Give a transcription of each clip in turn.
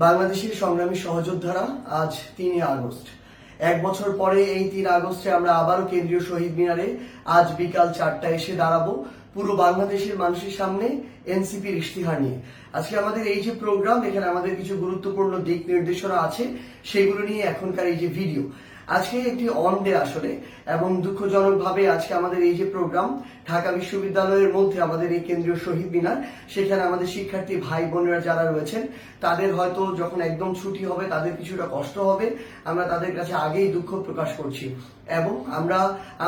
বাংলাদেশের সংগ্রামী সহযোদ্ধারা আজ ৩ আগস্ট, এক বছর পরে এই ৩ আগস্টে আমরা আবারও কেন্দ্রীয় শহীদ মিনারে আজ বিকাল ৪টায় এসে দাঁড়াবো পুরো বাংলাদেশের মানুষের সামনে এনসিপির ইশতেহার নিয়ে। আজকে আমাদের এই যে প্রোগ্রাম, এখানে আমাদের কিছু গুরুত্বপূর্ণ দিক নির্দেশনা আছে, সেগুলো নিয়ে এখনকার এই যে ভিডিও। আজকে একটি অন ডে আসলে, এবং দুঃখজনকভাবে আজকে আমাদের এই যে প্রোগ্রাম ঢাকা বিশ্ববিদ্যালয়ের মধ্যে আমাদের এই কেন্দ্রীয় শহীদ মিনার, সেখানে আমাদের শিক্ষার্থী ভাই বোনেরা যারা রয়েছেন তাদের হয়তো যখন একদম ছুটি হবে তাদের কিছুটা কষ্ট হবে। আমরা তাদের কাছে আগেই দুঃখ প্রকাশ করছি, এবং আমরা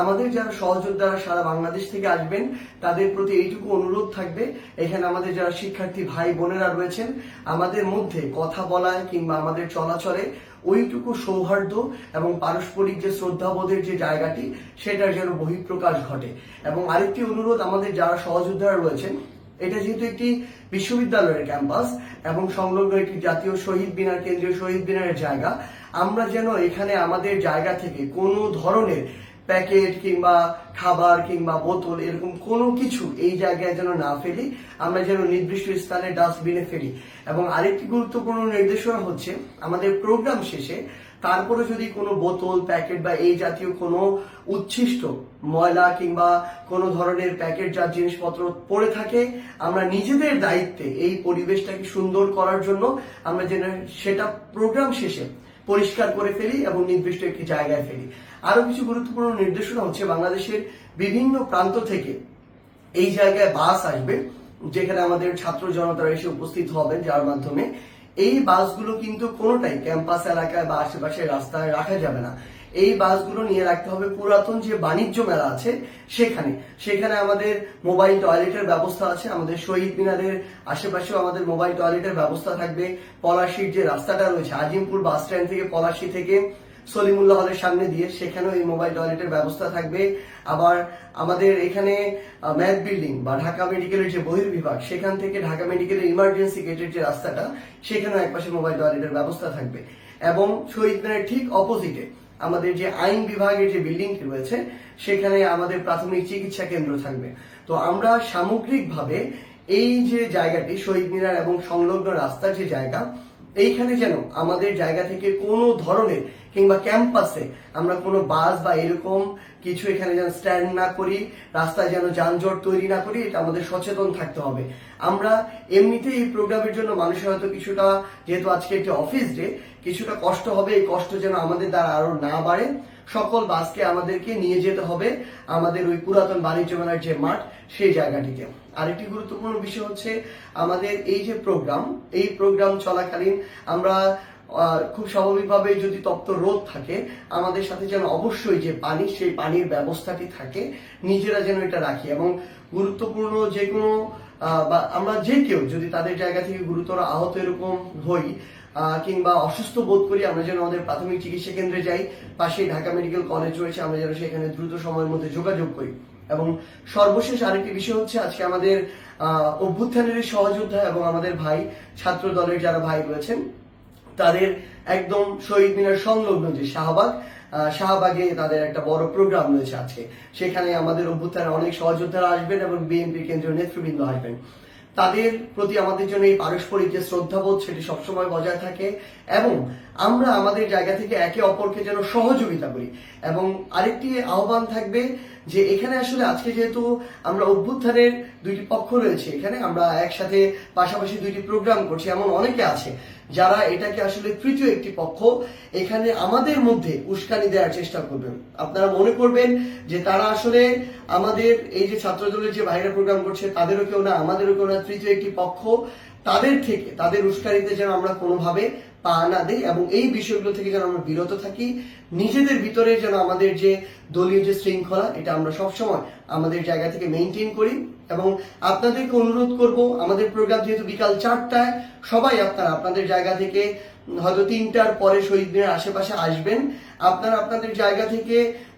আমাদের যারা সহযোদ্ধারা সারা বাংলাদেশ থেকে আসবেন তাদের প্রতি এইটুকু অনুরোধ থাকবে, এখানে আমাদের যারা শিক্ষার্থী ভাই বোনেরা রয়েছেন আমাদের মধ্যে কথা বলায় কিংবা আমাদের চলাচলে ওইটুকু সৌহার্দ্য এবং পারস্পরিক যে শ্রদ্ধাবোধের যে জায়গাটি, সেটার যেন বহিঃপ্রকাশ ঘটে। এবং আরেকটি অনুরোধ, আমাদের যারা সহযোদ্ধারা রয়েছেন, এটা যেহেতু একটি বিশ্ববিদ্যালয়ের ক্যাম্পাস এবং সংলগ্ন একটি জাতীয় শহীদ মিনার, কেন্দ্রীয় শহীদ মিনারের জায়গা, আমরা যেন এখানে আমাদের জায়গা থেকে কোনো ধরনের প্যাকেট কিংবা খাবার কিংবা বোতল এরকম কোনো কিছু এই জায়গায় যেন না ফেলি, আমরা যেন নির্দিষ্ট স্থানে ডাস্টবিনে ফেলি। এবং আরেকটি গুরুত্বপূর্ণ নির্দেশনা হচ্ছে, আমাদের প্রোগ্রাম শেষে তারপরে যদি কোনো বোতল, প্যাকেট বা এই জাতীয় কোনো উচ্ছিষ্ট ময়লা কিংবা কোনো ধরনের প্যাকেটজাত জিনিসপত্র পড়ে থাকে, আমরা নিজেদের দায়িত্বে এই পরিবেশটাকে সুন্দর করার জন্য আমরা যেন সেটা প্রোগ্রাম শেষে পরিষ্কার করে ফেলি এবং নির্দিষ্ট একটি জায়গায় ফেলি। আরো কিছু গুরুত্বপূর্ণ নির্দেশনা হচ্ছে, বাংলাদেশের বিভিন্ন প্রান্ত থেকে এই জায়গায় বাস আসবে, যেখানে আমাদের ছাত্র জনতারা এসে উপস্থিত হবেন, যার মাধ্যমে এই বাসগুলো কিন্তু কোনোটাই ক্যাম্পাস এলাকায় বা আশেপাশে রাস্তায় রাখা যাবে না। এই বাসগুলো নিয়ে রাখতে হবে পুরাতন যে বাণিজ্য মেলা আছে সেখানে আমাদের মোবাইল টয়লেটের ব্যবস্থা আছে। আমাদের শহীদ মিনারের আশেপাশেও আমাদের মোবাইল টয়লেটের ব্যবস্থা থাকবে। পলাশীর যে রাস্তাটা রয়েছে আজিমপুর বাস স্ট্যান্ড থেকে, পলাশী থেকে সলিমুল্লাহ হলের সামনে দিয়ে, সেখানেও এই মোবাইল টয়লেটের ব্যবস্থা থাকবে। আবার আমাদের এখানে ম্যাথ বিল্ডিং বা ঢাকা মেডিকেলের যে বহির্বিভাগ, সেখান থেকে ঢাকা মেডিকেলের ইমার্জেন্সি গেটের যে রাস্তাটা, সেখানেও একপাশে মোবাইল টয়লেটের ব্যবস্থা থাকবে। এবং শহীদ মিনারের ঠিক অপোজিটে আমাদের যে আইন বিভাগের যে বিল্ডিংটি রয়েছে, সেখানে আমাদের প্রাথমিক চিকিৎসা কেন্দ্র থাকবে। তো আমরা সামগ্রিকভাবে এই যে জায়গাটি শহীদ মিনার এবং সংলগ্ন রাস্তার যে জায়গা, এইখানে যেন আমাদের জায়গা থেকে কোনো ধরনের কিংবা ক্যাম্পাসে আমরা কোনো বাস বা এরকম কিছু এখানে যেন স্ট্যান্ড না করি, রাস্তায় যেন যানজট তৈরি না করি, এটা আমাদের সচেতন থাকতে হবে। আমরা এমনিতেই এই প্রোগ্রামের জন্য মানুষের হয়তো কিছুটা, যেহেতু আজকে একটি অফিস ডে, কিছুটা কষ্ট হবে। এই কষ্ট যেন আমাদের দ্বারা আরো না বাড়ে, সকল বাসকে আমাদেরকে নিয়ে যেতে হবে আমাদের ওই পুরাতন বাণিজ্য মেলার যে মাঠ, সেই জায়গাটিতে। আরেকটি গুরুত্বপূর্ণ বিষয় হচ্ছে, আমাদের এই যে প্রোগ্রাম, এই প্রোগ্রাম চলাকালীন আমরা খুব স্বাভাবিকভাবে যদি তপ্ত রোদ থাকে, আমাদের সাথে যেন অবশ্যই যে পানি, সেই পানির ব্যবস্থাটি থাকে, নিজেরা যেন এটা রাখি। এবং গুরুত্বপূর্ণ যে কোনো বা আমরা যে কেউ যদি তাদের জায়গা থেকে গুরুতর আহত এরকম হই কিংবা অসুস্থ বোধ করি, আমরা যেন আমাদের প্রাথমিক চিকিৎসা কেন্দ্রে যাই। পাশেই ঢাকা মেডিকেল কলেজ রয়েছে, আমরা যেন সেখানে দ্রুত সময়ের মধ্যে যোগাযোগ করি। এবং সর্বশেষ আরেকটি বিষয় হচ্ছে, আজকে আমাদের অভ্যুত্থানের সহযোদ্ধা এবং আমাদের ভাই ছাত্র দলের যারা ভাই রয়েছেন, তাদের একদম শহীদ মিনার সংলগ্ন যে শাহবাগে তাদের একটা বড় প্রোগ্রাম রয়েছে আজকে। সেখানে আমাদের অভ্যুত্থানের অনেক সহযোদ্ধারা আসবেন এবং বিএনপির কেন্দ্রীয় নেতৃবৃন্দ আসবেন। তাদের প্রতি আমাদের জন্য এই পারস্পরিক যে শ্রদ্ধাবোধ, সেটি সবসময় বজায় থাকে, এবং আমরা আমাদের জায়গা থেকে একে অপরকে যেন সহযোগিতা করি। এবং আরেকটি আহ্বান থাকবে যে, এখানে আসলে আজকে যেহেতু আমরা অভ্যুত্থানের দুইটি পক্ষ রয়েছে, এখানে আমরা একসাথে পাশাপাশি দুইটি প্রোগ্রাম করছি, এমন অনেকে আছে যারা এটাকে আসলে তৃতীয় একটি পক্ষ এখানে আমাদের মধ্যে উস্কানি দেওয়ার চেষ্টা করবেন। আপনারা মনে করবেন যে তারা আসলে আমাদের এই যে ছাত্রদলের যে ভাইরা প্রোগ্রাম করছে, তাদেরও কেউ না, আমাদেরও কেউ না, তৃতীয় একটি পক্ষ। তাদের থেকে, তাদের উস্কানিতে যেন আমরা কোনোভাবে পা না দিই এবং এই বিষয়গুলো থেকে যেন আমরা বিরত থাকি। নিজেদের ভিতরে যেন আমাদের যে দলীয় যে শৃঙ্খলা, এটা আমরা সবসময় আমাদের জায়গা থেকে মেনটেন করি। এবং আপনাদেরকে অনুরোধ করব, আমাদের প্রোগ্রাম যেহেতু বিকাল 4টায়, সবাই আপনারা আপনাদের জায়গা থেকে হয়তো 3টার পরে শহীদ মিনার আশেপাশে আসবেন। আপনারা আপনাদের জায়গা থেকে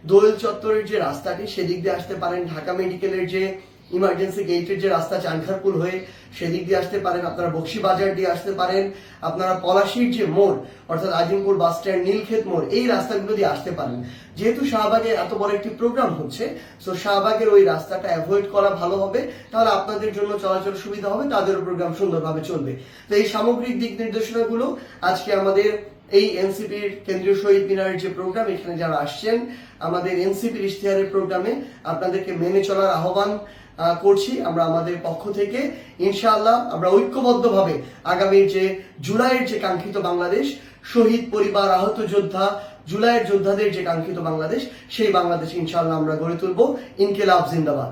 দোয়েল চত্বরের যে রাস্তাটি, সেদিক দিয়ে আসতে পারেন। ঢাকা মেডিকেলের যে ইমার্জেন্সি গেটের যে রাস্তা চানখারপুল হয়ে সেদিক দিয়ে আসতে পারেন, আপনারা বক্সিবাজার দিয়ে আসতে পারেন, আপনারা পলাশীর যে মোড় অর্থাৎ আজিমপুর বাস স্ট্যান্ড, নীলক্ষেত মোড়, এই রাস্তাগুলো দিয়ে আসতে পারেন। যেহেতু শাহবাগে এত বড় একটি প্রোগ্রাম হচ্ছে, সো শাহবাগের ওই রাস্তাটা অ্যাভয়েড করা ভালো হবে, তাহলে আপনাদের জন্য চলাচল সুবিধা হবে, তাদেরও প্রোগ্রাম সুন্দরভাবে চলবে। তো এই সামগ্রিক দিক নির্দেশনাগুলো আজকে আমাদের এই এনসিপির কেন্দ্রীয় শহীদ মিনারের যে প্রোগ্রাম, এখানে যারা আসছেন আমাদের এনসিপির ইশতেহারের প্রোগ্রামে আপনাদেরকে মেনে চলার আহ্বান করছি আমরা আমাদের পক্ষ থেকে। ইনশাআল্লাহ আমরা ঐক্যবদ্ধভাবে আগামীর যে জুলাইয়ের যে কাঙ্ক্ষিত বাংলাদেশ, শহীদ পরিবার, আহত যোদ্ধা, জুলাইয়ের যোদ্ধাদের যে কাঙ্ক্ষিত বাংলাদেশ, সেই বাংলাদেশ ইনশাআল্লাহ আমরা গড়ে তুলবো। ইনকিলাব জিন্দাবাদ।